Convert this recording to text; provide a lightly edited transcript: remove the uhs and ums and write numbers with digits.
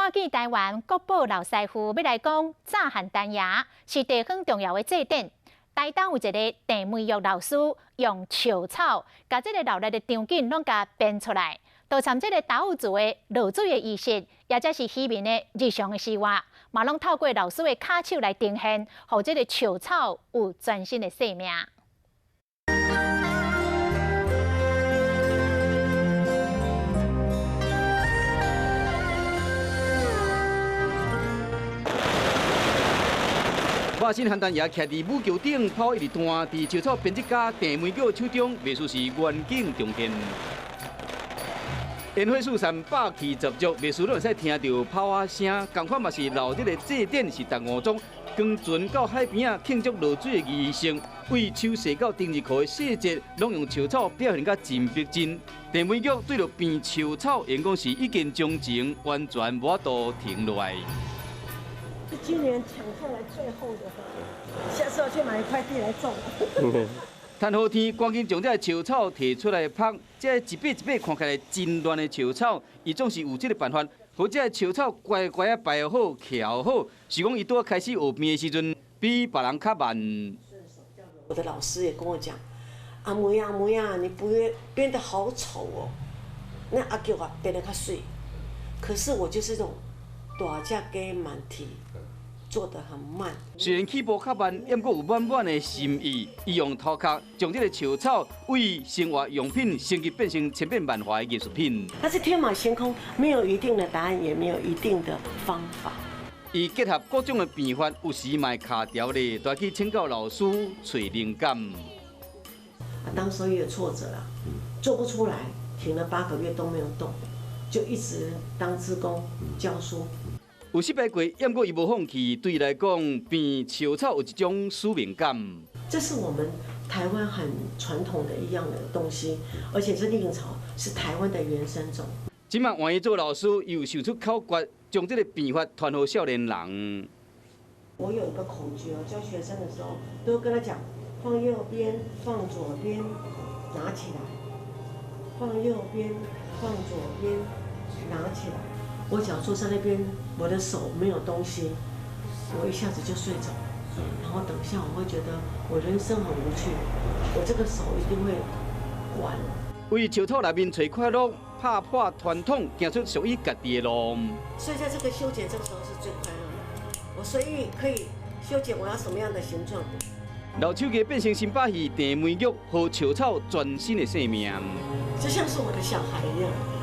看见台湾国宝老师傅要来讲炸汉丹牙是地方重要的祭典。台东有一个郑梅玉老师用树草，把这个闹热的场景拢甲编出来，都参这个岛屿族的落水的仪式，也则是渔民的日常的生活，嘛拢透过老师的骹手来呈现，让这个树草有全新的生命。 外省汉丹爷徛伫武桥顶，跑一直弹，伫树草编织家郑梅玉手中，艺术是远景重现。烟火四散，霸气十足，艺术拢会使听到炮啊声，同款嘛是闹热的祭典是逐五种，光船到海边啊庆祝落水的仪式，为秋踅到丁字裤的细节，拢用树草表现甲真逼真。郑梅玉对着变树草，因讲是已经将情完全无法度停落来。 是今年抢下来最后的，下次要去买一块地来种。趁好天，赶紧将这树草摕出来拍。这一笔一笔看起来真乱的树草，伊总是有这个办法，把这树草乖乖啊摆好、翘好。是讲伊拄开始学编的时阵，比别人较慢。我的老师也跟我讲，阿梅啊，你编得好丑哦。那阿舅啊编得较水，可是我就是这种大只鸡慢体。 做得很慢，虽然起步较慢，也过有满满的心意。伊用头壳将这个树草为生活用品升级，变成千变万化的艺术品。它是天马行空，没有一定的答案，也没有一定的方法。伊结合各种的变法，有时卖卡条的，带去请教老师找灵感。当时候也有挫折啦，做不出来，停了8个月都没有动，就一直当志工教书。 有失败过，也过伊无放弃。对伊来讲，变树草有一种使命感。这是我们台湾很传统的一样的东西，而且是令草，是台湾的原生种。即马愿意做老师，又想出口诀，将这个变法传给少年人。我有一个口诀，教学生的时候都跟他讲：放右边，放左边，拿起来；放右边，放左边，拿起来。 我只要坐在那边，我的手没有东西，我一下子就睡着。然后等一下，我会觉得我人生很无趣，我这个手一定会完。为树草内面找快乐，拍破传统，行出属于家己的路。所以在这个修剪这个时候是最快乐的。我随意可以修剪我要什么样的形状。老手艺变成新把戏，郑梅玉和树草全新的生命。就像是我的小孩一样。